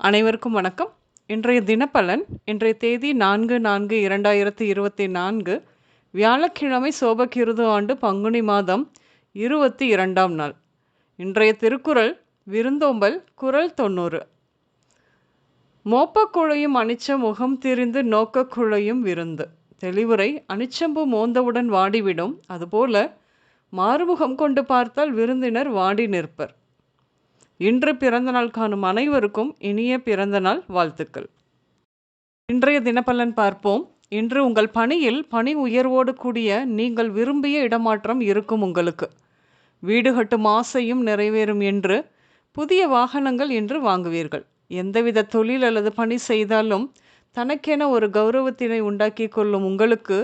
அனைவருக்கும் வணக்கம். இன்றைய தினப்பலன் இன்றைய தேதி 4/4/2024 வியாழக்கிழமை சோபகிருது ஆண்டு பங்குனி மாதம் 22ஆம் நாள். இன்றைய திருக்குறள் விருந்தோம்பல் குறள் 90. மோப்பக் குழையும் அனிச்ச முகம் திரிந்து நோக்கக் குழையும் விருந்து. தெளிவுரை: அனிச்சம்பு மோந்தவுடன் வாடிவிடும், அதுபோல மாறுமுகம் கொண்டு பார்த்தால் விருந்தினர் வாடி நிற்பர். இன்று பிறந்தநாள் காணும் அனைவருக்கும் இனிய பிறந்தநாள் வாழ்த்துக்கள். இன்றைய தினப்பலன் பார்ப்போம். இன்று உங்கள் பணியில் பணி உயர்வோடு கூடிய நீங்கள் விரும்பிய இடமாற்றம் இருக்கும் உங்களுக்கு. வீடு கட்டும் ஆசையும் நிறைவேறும் என்று புதிய வாகனங்கள் இன்று வாங்குவீர்கள். எந்தவித தொழில் அல்லது பணி செய்தாலும் தனக்கென ஒரு கௌரவத்தினை உண்டாக்கி கொள்ளும் உங்களுக்கு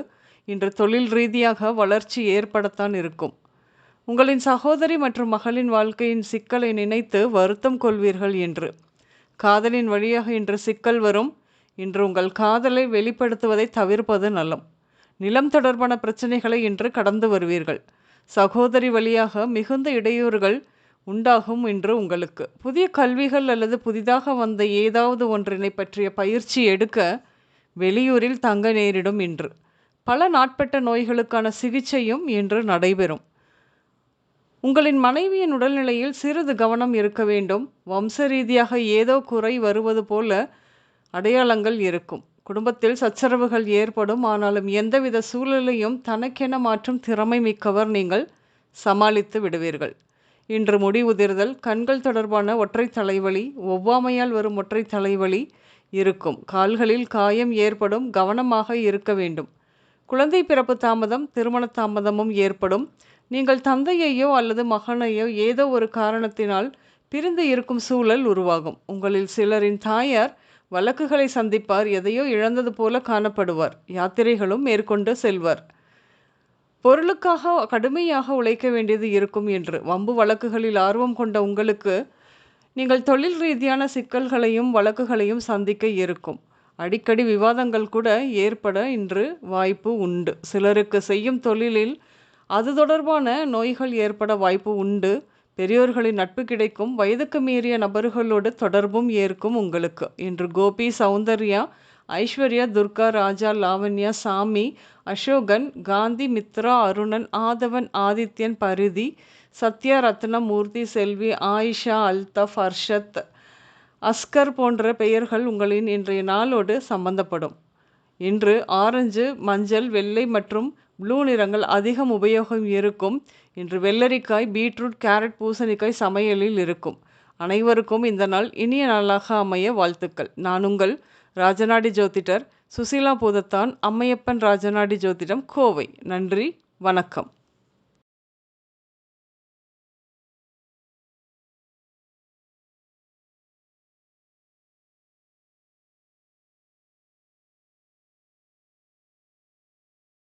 இன்று தொழில் ரீதியாக வளர்ச்சி ஏற்படத்தான் இருக்கும். உங்களின் சகோதரி மற்றும் மகளின் வாழ்க்கையின் சிக்கலை நினைத்து வருத்தம் கொள்வீர்கள் என்று. காதலின் வழியாக இன்று சிக்கல் வரும். இன்று உங்கள் காதலை வெளிப்படுத்துவதை தவிர்ப்பது நலம். நிலம் தொடர்பான பிரச்சனைகளை இன்று கடந்து வருவீர்கள். சகோதரி வழியாக மிகுந்த இடையூறுகள் உண்டாகும் இன்று உங்களுக்கு. புதிய கல்விகள் அல்லது புதிதாக வந்த ஏதாவது ஒன்றினை பற்றிய பயிற்சி எடுக்க வெளியூரில் தங்க நேரிடும் இன்று. பல நாட்பட்ட நோய்களுக்கான சிகிச்சையும் இன்று நடைபெறும். உங்களின் மனைவியின் உடல்நிலையில் சிறிது கவனம் இருக்க வேண்டும். வம்ச ரீதியாக ஏதோ குறை வருவது போல அடையாளங்கள் இருக்கும். குடும்பத்தில் சச்சரவுகள் ஏற்படும். ஆனாலும் எந்தவித சூழலையும் தனக்கென மாற்றும் திறமை மிக்கவர் நீங்கள். சமாளித்து விடுவீர்கள். இன்று முடி உதிர்தல், கண்கள் தொடர்பான ஒற்றை தலைவலி, ஒவ்வாமையால் வரும் ஒற்றை தலைவலி இருக்கும். கால்களில் காயம் ஏற்படும், கவனமாக இருக்க வேண்டும். குழந்தை பிறப்பு தாமதம், திருமண தாமதமும் ஏற்படும். நீங்கள் தந்தையையோ அல்லது மகனையோ ஏதோ ஒரு காரணத்தினால் பிரிந்து இருக்கும் சூழல் உருவாகும். உங்களில் சிலரின் தாயார் வழக்குகளை சந்திப்பார். எதையோ இழந்தது போல காணப்படுவார். யாத்திரைகளும் மேற்கொண்டு செல்வார். பொருளுக்காக கடுமையாக உழைக்க வேண்டியது இருக்கும் என்று. வம்பு வழக்குகளில் ஆர்வம் கொண்ட உங்களுக்கு நீங்கள் தொழில் ரீதியான சிக்கல்களையும் வழக்குகளையும் சந்திக்க இருக்கும். அடிக்கடி விவாதங்கள் கூட ஏற்பட இன்று வாய்ப்பு உண்டு. சிலருக்கு செய்யும் தொழிலில் அது தொடர்பான நோய்கள் ஏற்பட வாய்ப்பு உண்டு. பெரியோர்களின் நட்பு கிடைக்கும். வயதுக்கு மீறிய நபர்களோடு தொடர்பும் ஏற்கும் உங்களுக்கு. இன்று கோபி, சௌந்தர்யா, ஐஸ்வர்யா, துர்கா, ராஜா, லாவண்யா, சாமி, அசோகன், காந்தி, மித்ரா, அருணன், ஆதவன், ஆதித்யன், பரிதி, சத்யா, ரத்னம், மூர்த்தி, செல்வி, ஆயிஷா, அல்தஃப், அர்ஷத், அஸ்கர் போன்ற பெயர்கள் உங்களின் இன்றைய நாளோடு சம்பந்தப்படும். இன்று ஆரஞ்சு, மஞ்சள், வெள்ளை மற்றும் ப்ளூ நிறங்கள் அதிகம் உபயோகம் இருக்கும். இன்று வெள்ளரிக்காய், பீட்ரூட், கேரட், பூசணிக்காய் சமையலில் இருக்கும். அனைவருக்கும் இந்த நாள் இனிய நாளாக அமைய வாழ்த்துக்கள். நான் உங்கள் ராஜநாடி ஜோதிடர் சுசீலா பூதத்தான், அம்மையப்பன் ராஜநாடி ஜோதிடம், கோவை. நன்றி, வணக்கம்.